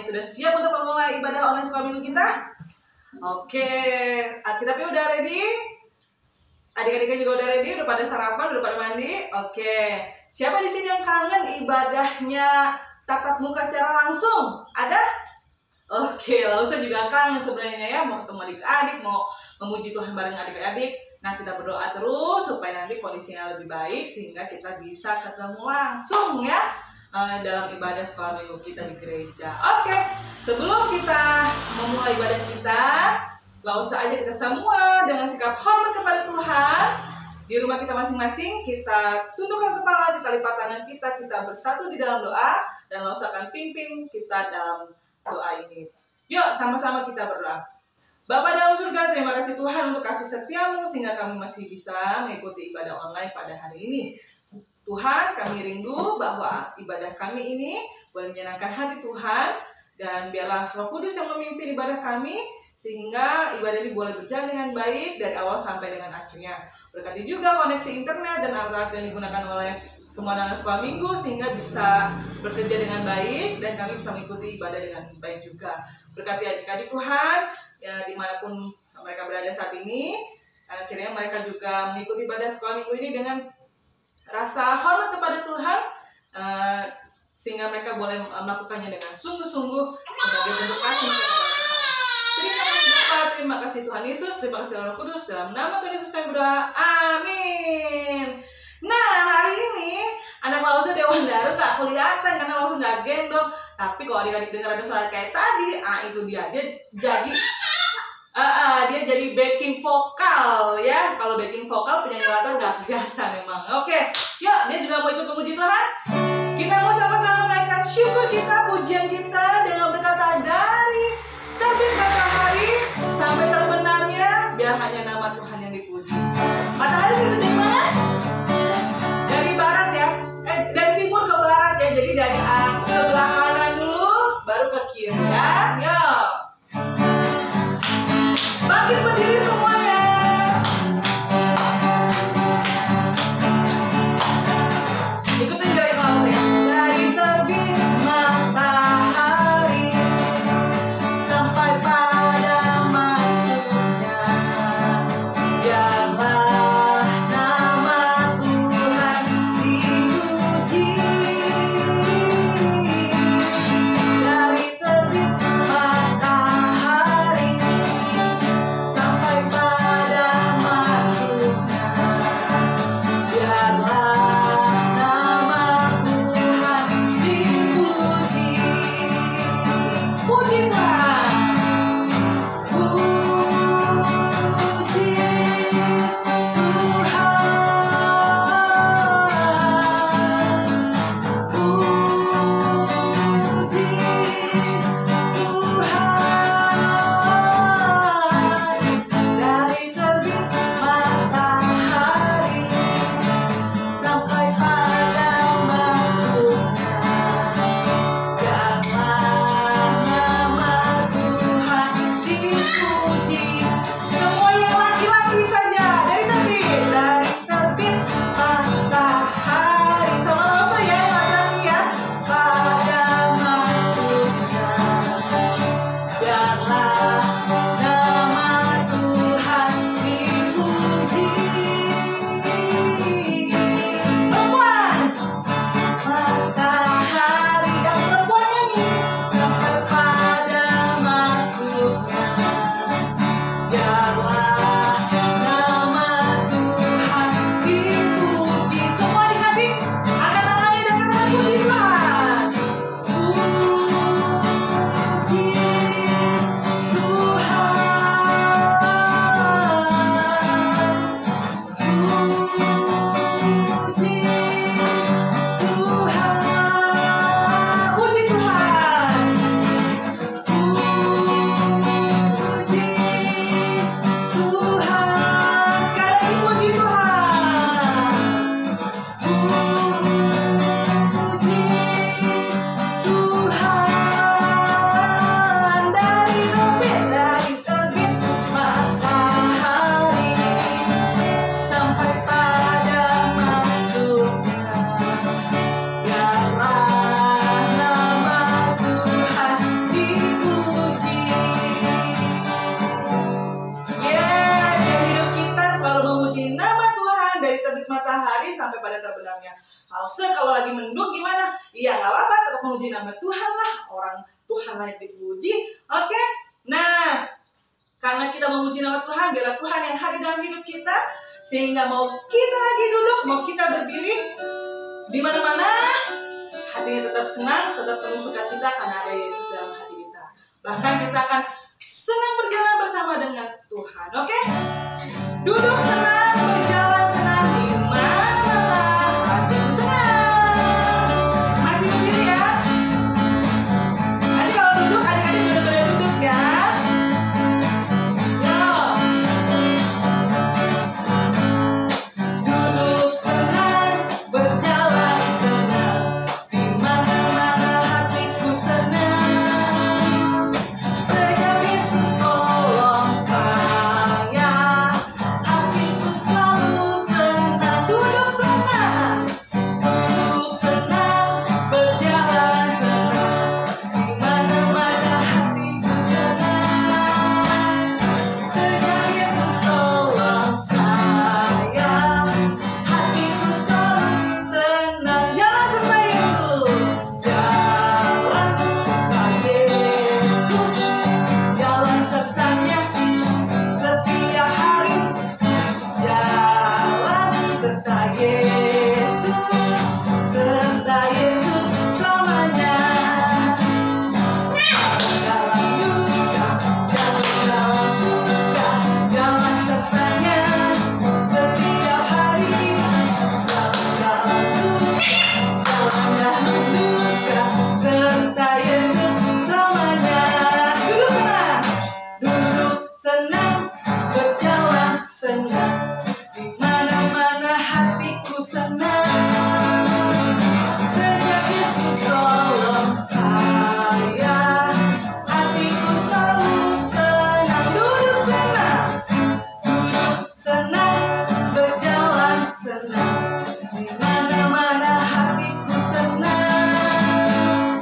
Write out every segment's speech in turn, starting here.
sudah siap untuk memulai ibadah online sekolah minggu kita? Oke, Alkitabnya udah ready? Adik-adiknya juga udah ready? Udah pada sarapan? Udah pada mandi? Oke. Siapa di sini yang kangen ibadahnya tatap muka secara langsung? Ada? Oke, Lausa juga kangen sebenarnya ya, mau ketemu adik-adik, mau memuji Tuhan bareng adik-adik. Nah, kita berdoa terus supaya nanti kondisinya lebih baik sehingga kita bisa ketemu langsung ya dalam ibadah sekolah minggu kita di gereja. Oke, sebelum kita memulai ibadah kita, Lausa aja kita semua dengan sikap hormat kepada Tuhan. Di rumah kita masing-masing, kita tundukkan kepala, kita lipat tangan kita bersatu di dalam doa, dan Lausa akan pimpin kita dalam doa ini. Yuk, sama-sama kita berdoa. Bapa dalam surga, terima kasih Tuhan untuk kasih setiamu sehingga kami masih bisa mengikuti ibadah online pada hari ini. Tuhan, kami rindu bahwa ibadah kami ini boleh menyenangkan hati Tuhan, dan biarlah Roh Kudus yang memimpin ibadah kami sehingga ibadah ini boleh berjalan dengan baik dari awal sampai dengan akhirnya. Berkati juga koneksi internet dan alat yang digunakan oleh semua anak sekolah minggu sehingga bisa bekerja dengan baik dan kami bisa mengikuti ibadah dengan baik juga. Berkati adik-adik Tuhan ya dimanapun mereka berada saat ini, akhirnya mereka juga mengikuti ibadah sekolah minggu ini dengan rasa hormat kepada Tuhan, sehingga mereka boleh melakukannya dengan sungguh-sungguh sebagai bentuk kasih kepada Tuhan. Terima kasih Tuhan Yesus, terima kasih Roh Kudus, dalam nama Tuhan Yesus kami berdoa, amin. Nah, hari ini anak Lausa Dewandaro gak kelihatan karena Lausa gak gendong. Tapi kalau adik-adik dengar ada suara kayak tadi, itu dia jadi backing vokal ya. Kalau backing vokal penyanyi latar gak kelihatan emang. Oke, yuk dia juga mau ikut memuji Tuhan. Kita mau sama-sama menaikkan syukur kita, pujian kita dengan berkata dari terbit matahari sampai terbenamnya, biar hanya nama Tuhan yang dipuji. Matahari terbit dari mana? Dari barat ya, dari timur ke barat ya. Jadi dari sebelah kanan dulu, baru ke kiri ya. Yuk, bangkit berdiri semuanya. Ikutin dari kelas ya. Dari terbit matahari terbit matahari sampai pada terbenamnya. Kalau lagi mendung gimana? Iya nggak apa-apa, tetap memuji nama Tuhan lah. Orang Tuhan layak dipuji. Oke? Nah, karena kita memuji nama Tuhan, biarlah Tuhan yang hadir dalam hidup kita, sehingga mau kita lagi duduk, mau kita berdiri, di mana-mana hatinya tetap senang, tetap penuh sukacita karena ada Yesus dalam hati kita. Bahkan kita akan senang berjalan bersama dengan Tuhan. Oke? Duduk senang, berjalan senang, di mana-mana hatimu senang. Masih berdiri ya? Nanti kalau duduk, adik-adik boleh duduk ya. Duduk senang, berjalan senang, di mana-mana hatiku senang. Sejak Yesus tolong saya, hatiku selalu senang. Duduk senang, berjalan senang, di mana-mana hatiku senang. Sejak Yesus tolong saya, hatiku selalu senang. Jalan serta Yesus, jalan serta Yesus, jalan sertanya setiap hari. Jalan serta Yesus selamanya. Dalam duka, dalam suka, jalan sertanya setiap hari. Dalam suka, dalam duka, serta Yesus selamanya. Duduk senang, berjalan senang, di mana-mana hatiku senang. Sejak Yesus tolong saya, hatiku selalu senang. Duduk senang, berjalan senang, di mana-mana hatiku senang.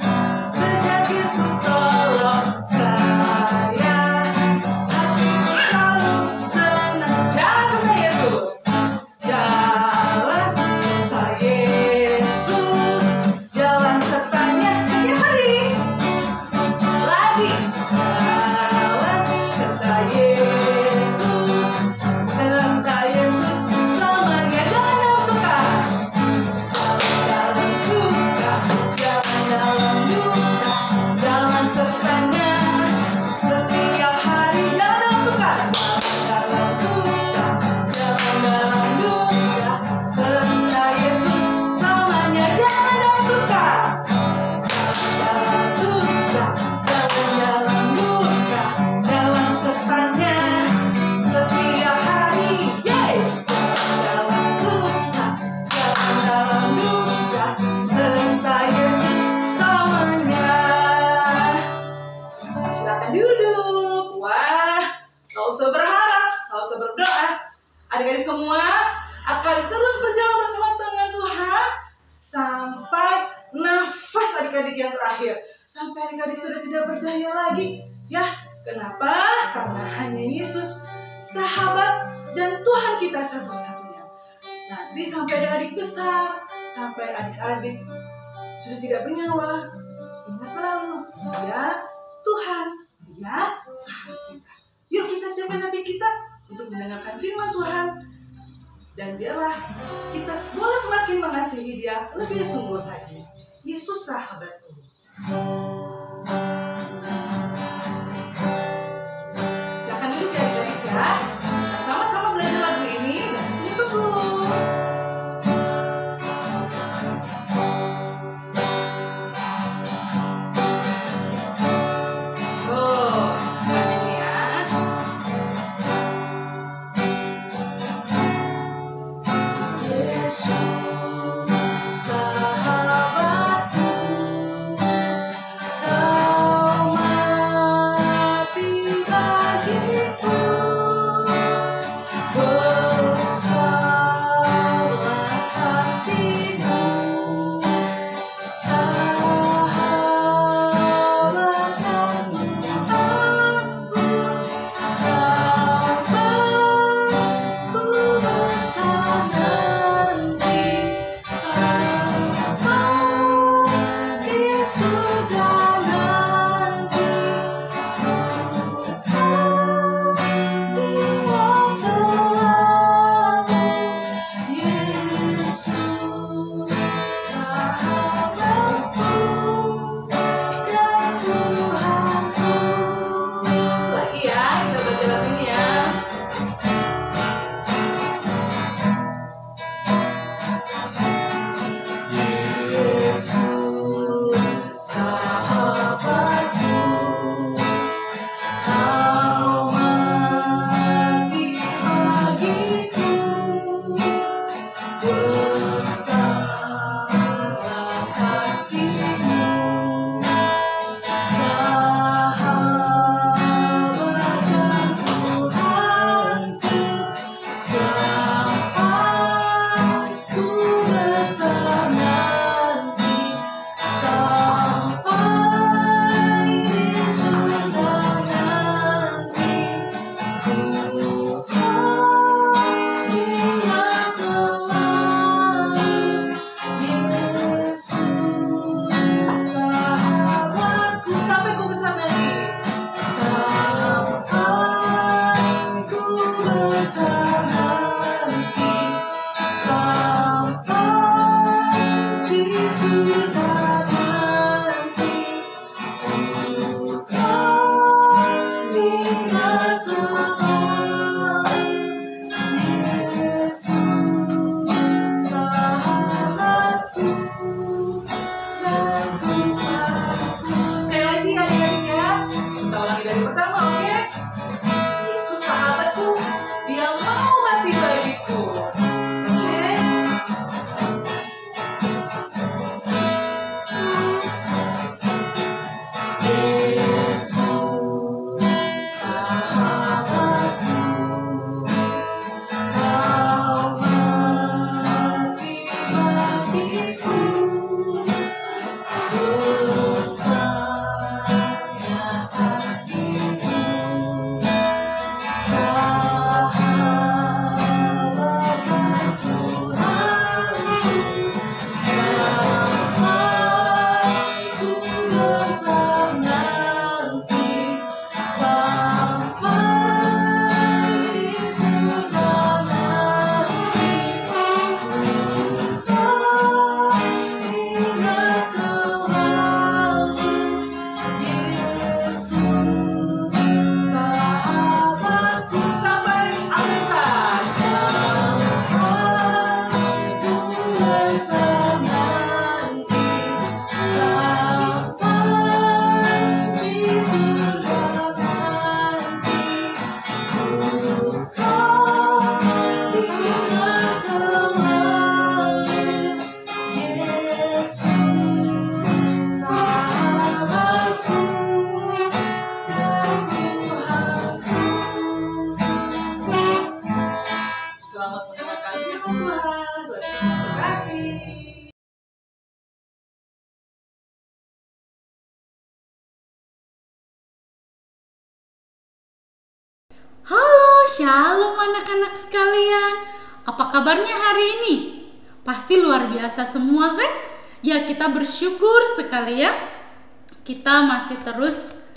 Sejak Yesus tolong saya, hatiku selalu senang. Jalan serta Yesus, jalan serta Yesus, jalan sertanya setiap hari. Lagi jalan serta Yesus selamanya. Jangan dalam suka, dalam suka, jangan dalam duka, jalan sertanya setiap hari. Jangan dalam suka, dalam suka, jangan dalam duka, serta Yesus selamanya. Jangan dalam suka, dalam suka, jangan dalam duka, jalan sertanya setiap hari. Dalam suka, jangan dalam duka, serta Yesus selamanya. Silakan duduk. Wah, gak usah berharap, gak usah berdoa. Adik-adik semua akan terus berjalan bersama dengan Tuhan sampai nafas adik-adik yang terakhir, sampai adik-adik sudah tidak berdaya lagi. Ya, kenapa? Karena hanya Yesus, sahabat dan Tuhan kita satu-satunya. Nanti sampai adik-adik besar, sampai adik-adik sudah tidak bernyawa, ingat selalu, dia Tuhan, dia sahabat kita. Yuk kita siapkan hati kita untuk mendengarkan firman Tuhan, dan biarlah kita boleh semakin mengasihi dia lebih sungguh lagi. Yesus sahabatku. Silakan duduk ya adik-adik ya. Kita sama-sama belajar lagu ini dan sungguh-sungguh. kasih Tuhan. Tuhan memberkati. Halo, shalom anak-anak sekalian. Apa kabarnya hari ini? Pasti luar biasa semua kan? Ya, kita bersyukur sekali ya. Kita masih terus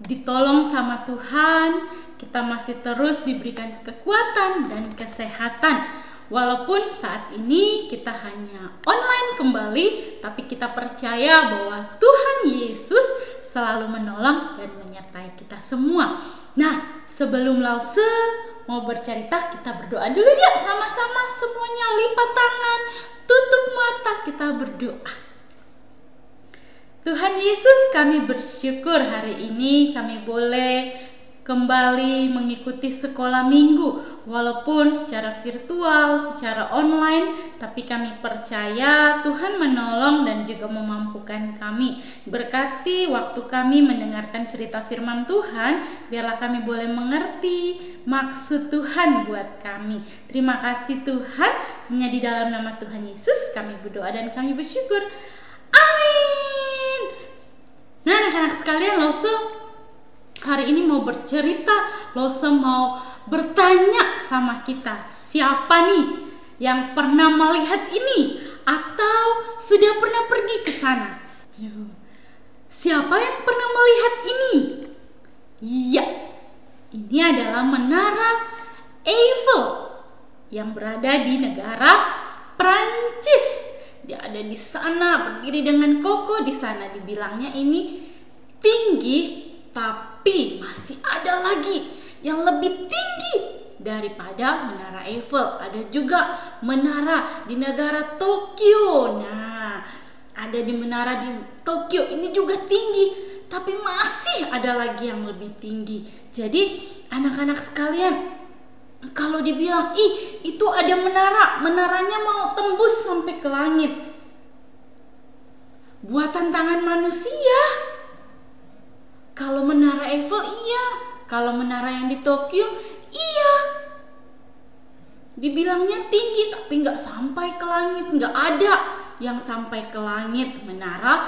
ditolong sama Tuhan. Kita masih terus diberikan kekuatan dan kesehatan. Walaupun saat ini kita hanya online kembali, tapi kita percaya bahwa Tuhan Yesus selalu menolong dan menyertai kita semua. Nah, sebelum Lause mau bercerita, kita berdoa dulu ya sama-sama semuanya. Lipat tangan, tutup mata, kita berdoa. Tuhan Yesus, kami bersyukur hari ini kami boleh kembali mengikuti sekolah minggu, walaupun secara virtual, secara online, tapi kami percaya Tuhan menolong dan juga memampukan kami. Berkati waktu kami mendengarkan cerita firman Tuhan, biarlah kami boleh mengerti maksud Tuhan buat kami. Terima kasih Tuhan, hanya di dalam nama Tuhan Yesus kami berdoa dan kami bersyukur. Amin. Nah, anak-anak sekalian, Lause hari ini mau bercerita. Lause mau bertanya sama kita, siapa nih yang pernah melihat ini atau sudah pernah pergi ke sana? Siapa yang pernah melihat ini? Iya, ini adalah Menara Eiffel yang berada di negara Prancis. Dia ada di sana, berdiri dengan kokoh di sana. Dibilangnya ini tinggi, tapi masih ada lagi yang lebih tinggi daripada Menara Eiffel. Ada juga menara di negara Tokyo. Nah, ada di menara di Tokyo ini juga tinggi, tapi masih ada lagi yang lebih tinggi. Jadi anak-anak sekalian, kalau dibilang, itu ada menara, menaranya mau tembus sampai ke langit. Buatan tangan manusia. Kalau Menara Eiffel iya, kalau menara yang di Tokyo iya. Dibilangnya tinggi tapi nggak sampai ke langit, nggak ada yang sampai ke langit. Menara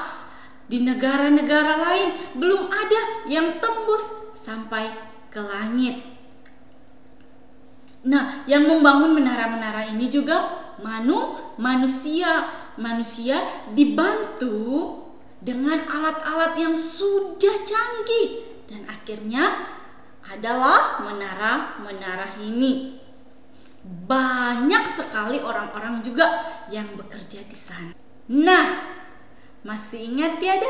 di negara-negara lain belum ada yang tembus sampai ke langit. Nah, yang membangun menara-menara ini juga manusia dibantu dengan alat-alat yang sudah canggih, dan akhirnya adalah menara-menara ini. Banyak sekali orang-orang juga yang bekerja di sana. Nah, masih ingat tiada?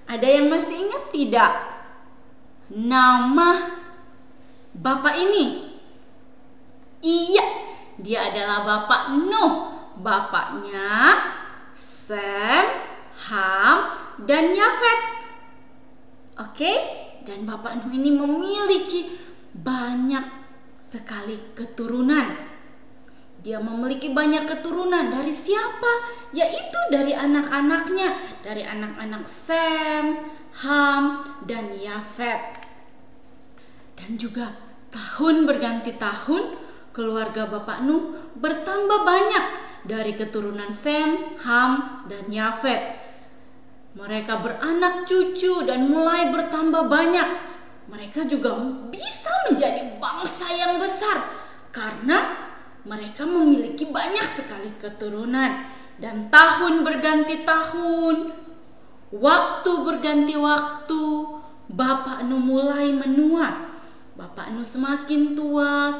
Ada yang masih ingat tidak? Nama bapak ini? Iya, dia adalah Bapak Nuh. Bapaknya Sem, Ham, dan Yafet. Oke, dan Bapak Nuh ini memiliki banyak sekali keturunan. Dia memiliki banyak keturunan. Dari siapa? Yaitu dari anak-anaknya, dari anak-anak Sem, Ham, dan Yafet. Dan juga tahun berganti tahun, keluarga Bapak Nuh bertambah banyak dari keturunan Sem, Ham, dan Yafet. Mereka beranak cucu dan mulai bertambah banyak. Mereka juga bisa menjadi bangsa yang besar karena mereka memiliki banyak sekali keturunan. Dan tahun berganti tahun, waktu berganti waktu, Bapak Nuh mulai menua. Bapak Nuh semakin tua,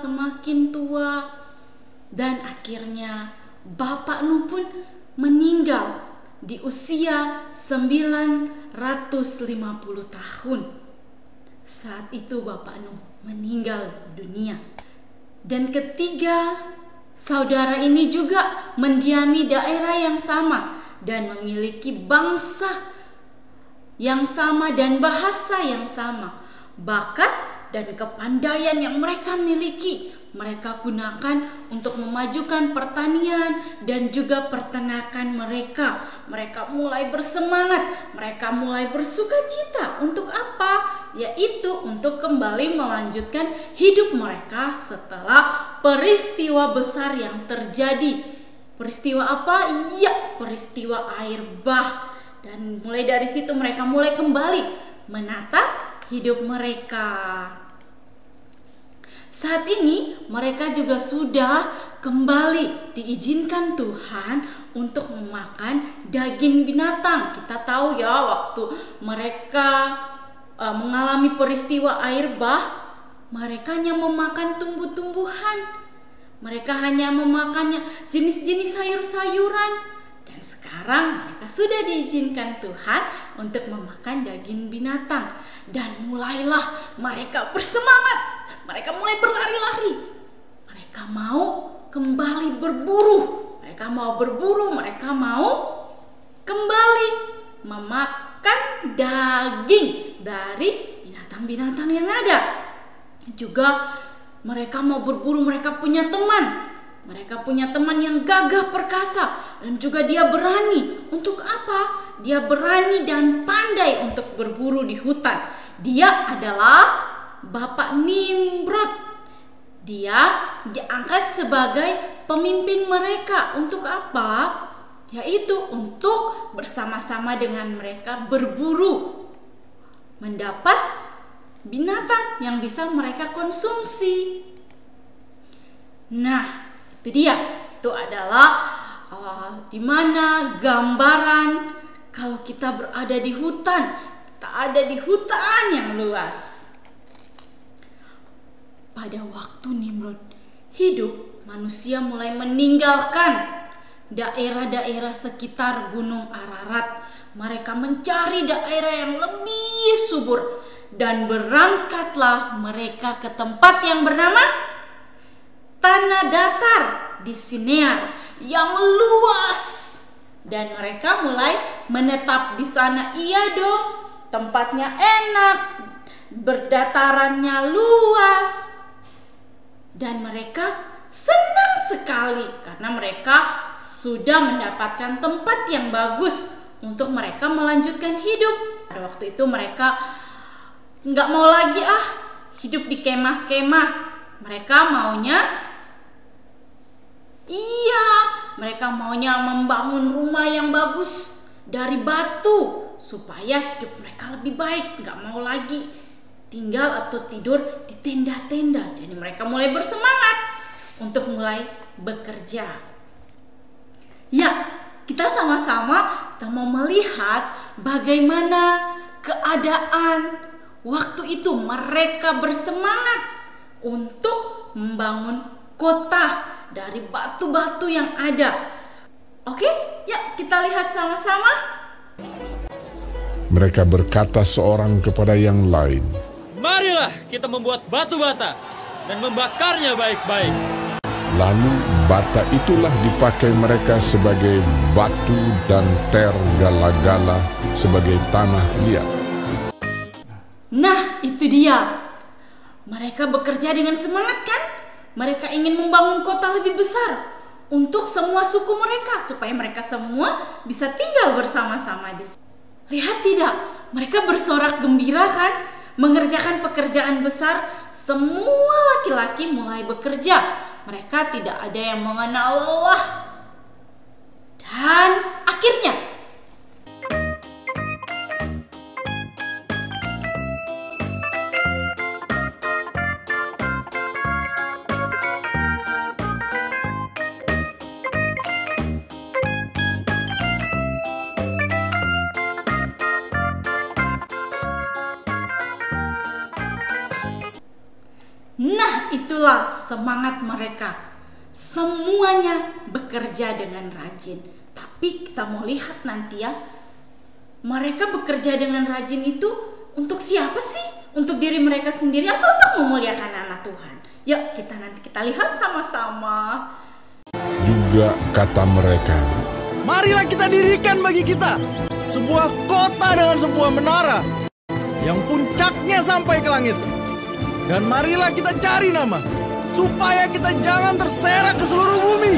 dan akhirnya Bapak Nuh pun meninggal di usia 950 tahun. Saat itu Bapak Nuh meninggal dunia. Dan ketiga saudara ini juga mendiami daerah yang sama dan memiliki bangsa yang sama dan bahasa yang sama. Bakat dan kepandaian yang mereka miliki, mereka gunakan untuk memajukan pertanian dan juga peternakan mereka. Mereka mulai bersemangat, mereka mulai bersukacita. Untuk apa? Yaitu untuk kembali melanjutkan hidup mereka setelah peristiwa besar yang terjadi. Peristiwa apa? Iya, peristiwa air bah. Dan mulai dari situ mereka mulai kembali menata hidup mereka. Saat ini mereka juga sudah kembali diizinkan Tuhan untuk memakan daging binatang. Kita tahu ya, waktu mereka mengalami peristiwa air bah, mereka hanya memakan tumbuh-tumbuhan. Mereka hanya memakannya jenis-jenis sayur-sayuran. Dan sekarang mereka sudah diizinkan Tuhan untuk memakan daging binatang. Dan mulailah mereka bersemangat. Mereka mulai berlari-lari. Mereka mau kembali berburu. Mereka mau berburu, mereka mau kembali memakan daging dari binatang-binatang yang ada. Juga mereka mau berburu, mereka punya teman. Mereka punya teman yang gagah perkasa dan juga dia berani. Untuk apa? Dia berani dan pandai untuk berburu di hutan. Dia adalah Bapak Nimrod. Dia diangkat sebagai pemimpin mereka. Untuk apa? Yaitu untuk bersama-sama dengan mereka berburu, mendapat binatang yang bisa mereka konsumsi. Nah, itu dia. Itu adalah di mana gambaran kalau kita berada di hutan. Kita ada di hutan yang luas. Pada waktu Nimrod hidup, manusia mulai meninggalkan daerah-daerah sekitar Gunung Ararat. Mereka mencari daerah yang lebih subur dan berangkatlah mereka ke tempat yang bernama tanah datar di Sinear yang luas. Dan mereka mulai menetap di sana. Iya dong, tempatnya enak, berdatarannya luas. Dan mereka senang sekali karena mereka sudah mendapatkan tempat yang bagus untuk mereka melanjutkan hidup. Pada waktu itu mereka nggak mau lagi hidup di kemah-kemah. Mereka maunya membangun rumah yang bagus dari batu supaya hidup mereka lebih baik. Nggak mau lagi tinggal atau tidur di tenda-tenda. Jadi mereka mulai bersemangat untuk mulai bekerja. Ya, kita sama-sama mau melihat bagaimana keadaan waktu itu. Mereka bersemangat untuk membangun kota dari batu-batu yang ada. Oke, yuk kita lihat sama-sama. Mereka berkata seorang kepada yang lain, "Marilah kita membuat batu bata dan membakarnya baik-baik." lalu bata itulah dipakai mereka sebagai batu dan tergala-gala sebagai tanah liat. Nah, itu dia. Mereka bekerja dengan semangat kan? Mereka ingin membangun kota lebih besar untuk semua suku mereka supaya mereka semua bisa tinggal bersama-sama di sini. Lihat tidak? Mereka bersorak gembira kan? Mengerjakan pekerjaan besar. Semua laki-laki mulai bekerja. Mereka tidak ada yang mengenal lelah. Dan akhirnya itulah semangat mereka. Semuanya bekerja dengan rajin. Tapi kita mau lihat nanti ya, mereka bekerja dengan rajin itu untuk siapa sih? Untuk diri mereka sendiri atau untuk memuliakan nama Tuhan? Yuk kita lihat sama-sama. Juga kata mereka, "Marilah kita dirikan bagi kita sebuah kota dengan sebuah menara yang puncaknya sampai ke langit. Dan marilah kita cari nama, supaya kita jangan terserak ke seluruh bumi."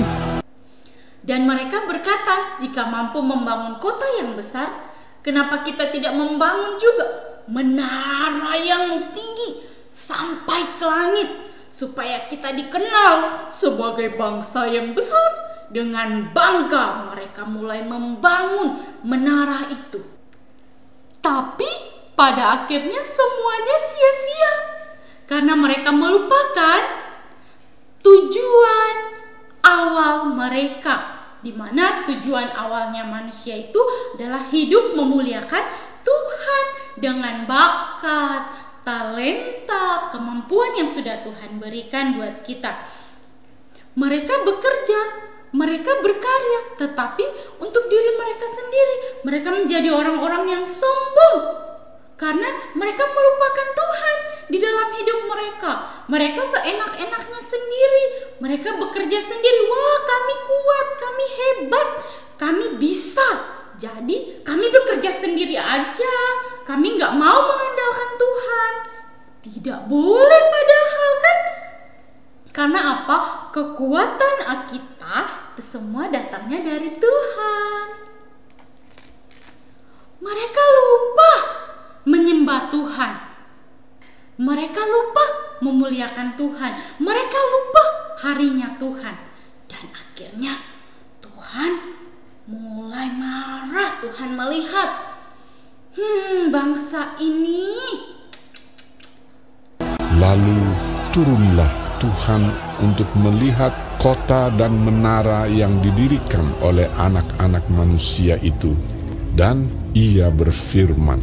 Dan mereka berkata, jika mampu membangun kota yang besar, kenapa kita tidak membangun juga menara yang tinggi sampai ke langit, supaya kita dikenal sebagai bangsa yang besar. Dengan bangga mereka mulai membangun menara itu. Tapi pada akhirnya semuanya sia-sia karena mereka melupakan tujuan awal mereka, di mana tujuan awalnya manusia itu adalah hidup memuliakan Tuhan dengan bakat, talenta, kemampuan yang sudah Tuhan berikan buat kita. Mereka bekerja, mereka berkarya, tetapi untuk diri mereka sendiri. Mereka menjadi orang-orang yang sombong karena mereka melupakan Tuhan di dalam hidup mereka. Mereka seenak-enaknya sendiri. Mereka bekerja sendiri. Wah, kami kuat, kami hebat, kami bisa. Jadi kami bekerja sendiri aja. Kami gak mau mengandalkan Tuhan. Tidak boleh padahal kan? Karena apa? Kekuatan kita itu semua datangnya dari Tuhan. Mereka lupa menyembah Tuhan. Mereka lupa memuliakan Tuhan. Mereka lupa harinya Tuhan. Dan akhirnya Tuhan mulai marah. Tuhan melihat bangsa ini. Lalu turunlah Tuhan untuk melihat kota dan menara yang didirikan oleh anak-anak manusia itu. Dan ia berfirman,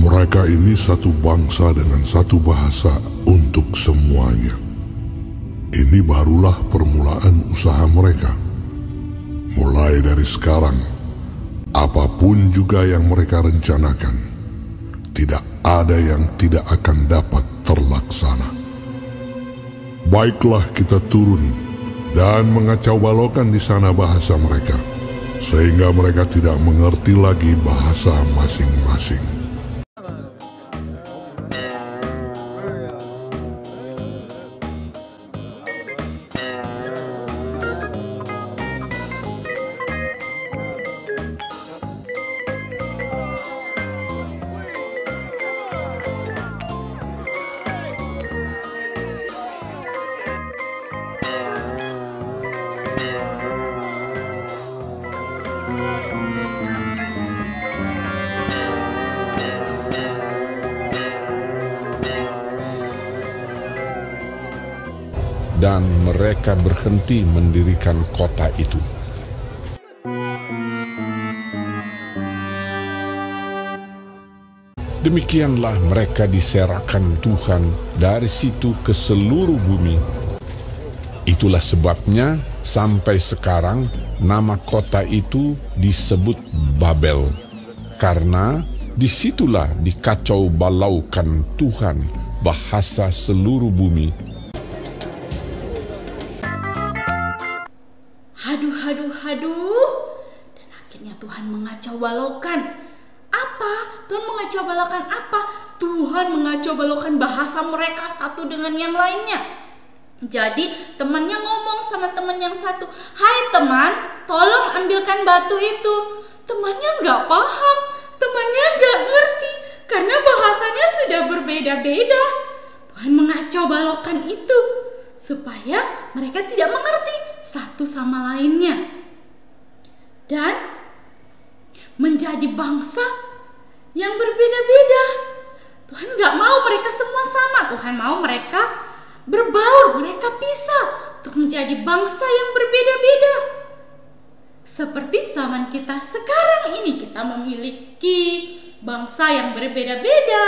mereka ini satu bangsa dengan satu bahasa untuk semuanya. Ini barulah permulaan usaha mereka. Mulai dari sekarang, apapun juga yang mereka rencanakan, tidak ada yang tidak akan dapat terlaksana. Baiklah kita turun dan mengacau balaukan di sana bahasa mereka, sehingga mereka tidak mengerti lagi bahasa masing-masing. dan mereka berhenti mendirikan kota itu. Demikianlah mereka diserahkan Tuhan dari situ ke seluruh bumi. Itulah sebabnya sampai sekarang nama kota itu disebut Babel, karena disitulah dikacau balaukan Tuhan bahasa seluruh bumi. Haduh. Dan akhirnya Tuhan mengacau balaukan. Apa? Tuhan mengacau balaukan apa? Tuhan mengacau balaukan bahasa mereka satu dengan yang lainnya. Jadi temannya ngomong sama teman yang satu, "Hai teman, tolong ambilkan batu itu." Temannya nggak paham, temannya nggak ngerti, karena bahasanya sudah berbeda-beda. Tuhan mengacau balaukan itu supaya mereka tidak mengerti satu sama lainnya. Dan menjadi bangsa yang berbeda-beda. Tuhan gak mau mereka semua sama. Tuhan mau mereka berbaur, mereka pisah untuk menjadi bangsa yang berbeda-beda. Seperti zaman kita sekarang ini, kita memiliki bangsa yang berbeda-beda,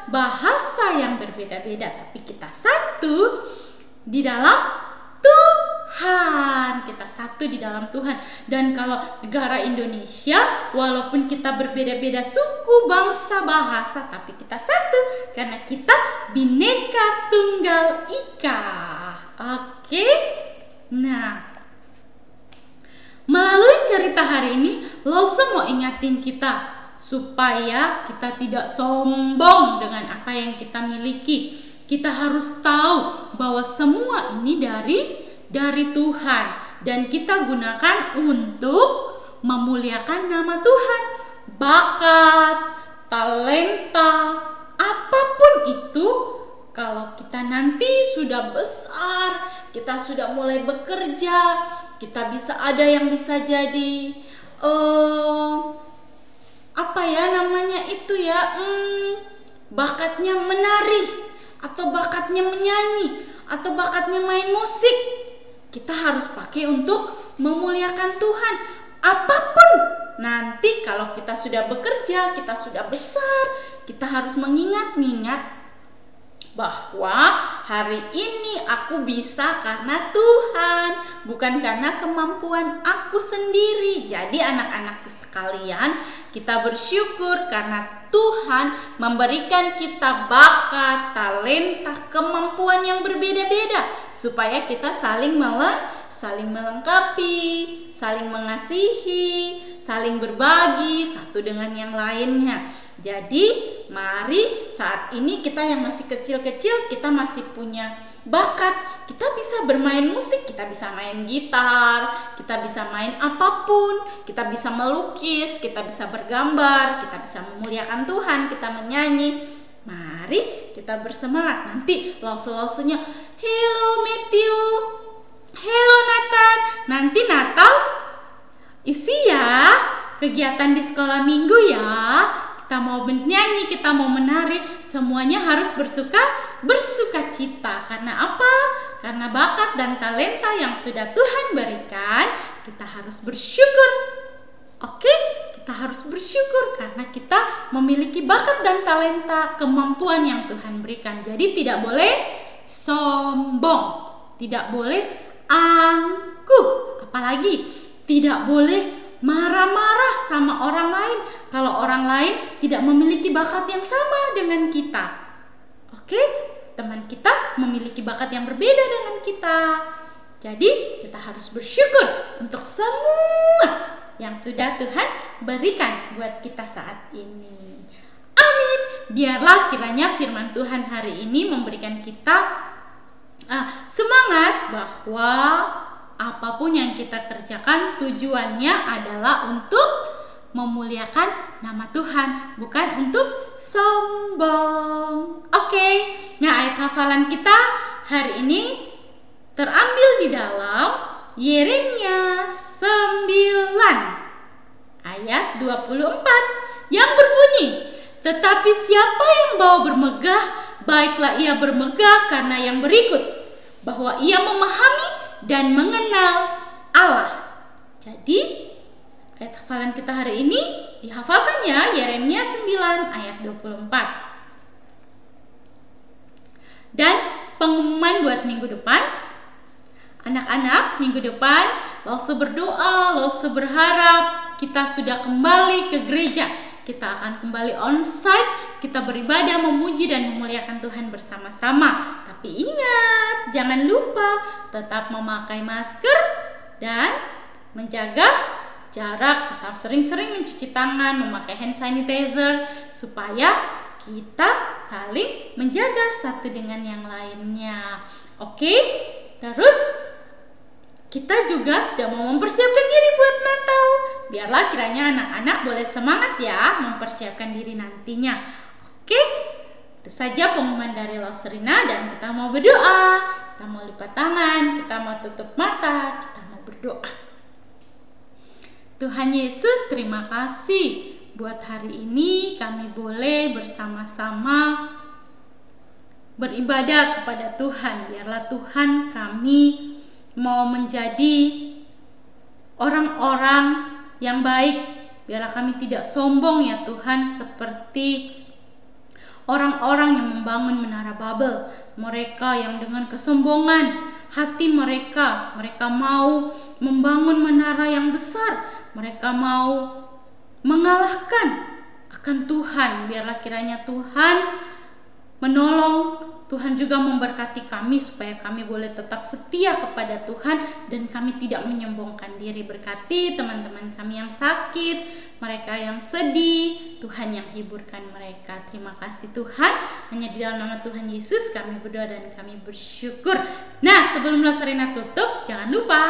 bahasa yang berbeda-beda, tapi kita satu di dalam Tuhan. Kita satu di dalam Tuhan. Dan kalau negara Indonesia, walaupun kita berbeda-beda suku, bangsa, bahasa, tapi kita satu karena kita Bhinneka Tunggal Ika. Oke? Nah, melalui cerita hari ini, Lawson mau ingatin kita supaya kita tidak sombong dengan apa yang kita miliki. Kita harus tahu bahwa semua ini dari Tuhan, dan kita gunakan untuk memuliakan nama Tuhan. Bakat, talenta, apapun itu kalau kita nanti sudah besar, kita sudah mulai bekerja, kita bisa ada yang bisa jadi bakatnya menari, atau bakatnya menyanyi, atau bakatnya main musik. Kita harus pakai untuk memuliakan Tuhan. Apapun nanti kalau kita sudah bekerja, kita sudah besar, kita harus mengingat-ingat bahwa hari ini aku bisa karena Tuhan, bukan karena kemampuan aku sendiri. Jadi anak-anakku sekalian, kita bersyukur karena Tuhan memberikan kita bakat, talenta, kemampuan yang berbeda-beda supaya kita saling melengkapi, saling mengasihi, saling berbagi satu dengan yang lainnya. Jadi mari saat ini kita yang masih kecil-kecil, kita masih punya bakat. Kita bisa bermain musik, kita bisa main gitar, kita bisa main apapun, kita bisa melukis, kita bisa bergambar, kita bisa memuliakan Tuhan, kita menyanyi. Mari kita bersemangat. Nanti lausu-lausunya, hello Matthew, hello Nathan. Nanti Natal isi ya kegiatan di sekolah minggu ya. Kita mau bernyanyi, kita mau menari, semuanya harus bersuka cita. Karena apa? Karena bakat dan talenta yang sudah Tuhan berikan, kita harus bersyukur. Oke? Kita harus bersyukur karena kita memiliki bakat dan talenta, kemampuan yang Tuhan berikan. Jadi tidak boleh sombong, tidak boleh angkuh, apalagi tidak boleh marah-marah sama orang lain kalau orang lain tidak memiliki bakat yang sama dengan kita. Oke, teman kita memiliki bakat yang berbeda dengan kita. Jadi kita harus bersyukur untuk semua yang sudah Tuhan berikan buat kita saat ini. Amin. Biarlah kiranya firman Tuhan hari ini memberikan kita semangat bahwa apapun yang kita kerjakan tujuannya adalah untuk memuliakan nama Tuhan, bukan untuk sombong. Oke. Nah, ayat hafalan kita hari ini terambil di dalam Yeremia 9 ayat 24 yang berbunyi, tetapi siapa yang mau bermegah, baiklah ia bermegah karena yang berikut, bahwa ia memahami dan mengenal Allah. Jadi ayat hafalan kita hari ini dihafalkan ya, Yeremia 9 ayat 24. Dan pengumuman buat minggu depan, anak-anak minggu depan Lausu berdoa, Lausu berharap kita sudah kembali ke gereja. Kita akan kembali onsite, kita beribadah, memuji dan memuliakan Tuhan bersama-sama. Tapi ingat, jangan lupa tetap memakai masker dan menjaga jarak, serta sering-sering mencuci tangan, memakai hand sanitizer supaya kita saling menjaga satu dengan yang lainnya. Oke? Terus kita juga sudah mau mempersiapkan diri buat Natal. Biarlah kiranya anak-anak boleh semangat ya mempersiapkan diri nantinya. Oke? Itu saja pengumuman dari Lauserina, dan kita mau berdoa. Kita mau lipat tangan, kita mau tutup mata, kita mau berdoa. Tuhan Yesus, terima kasih buat hari ini kami boleh bersama-sama beribadah kepada Tuhan. Biarlah Tuhan kami mau menjadi orang-orang yang baik. Biarlah kami tidak sombong ya Tuhan, seperti orang-orang yang membangun menara Babel. Mereka yang dengan kesombongan hati mereka mau membangun menara yang besar. Mereka mau mengalahkan akan Tuhan. Biarlah kiranya Tuhan menolong, Tuhan juga memberkati kami supaya kami boleh tetap setia kepada Tuhan dan kami tidak menyombongkan diri. Berkati teman-teman kami yang sakit, mereka yang sedih, Tuhan yang hiburkan mereka. Terima kasih Tuhan, hanya di dalam nama Tuhan Yesus kami berdoa dan kami bersyukur. Nah, sebelum Lauserina tutup, jangan lupa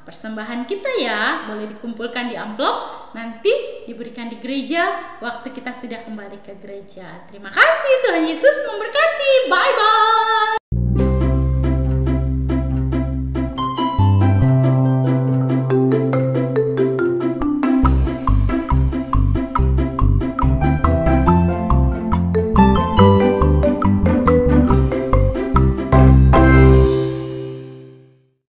persembahan kita ya, boleh dikumpulkan di amplop, nanti diberikan di gereja waktu kita sudah kembali ke gereja. Terima kasih, Tuhan Yesus memberkati. Bye-bye.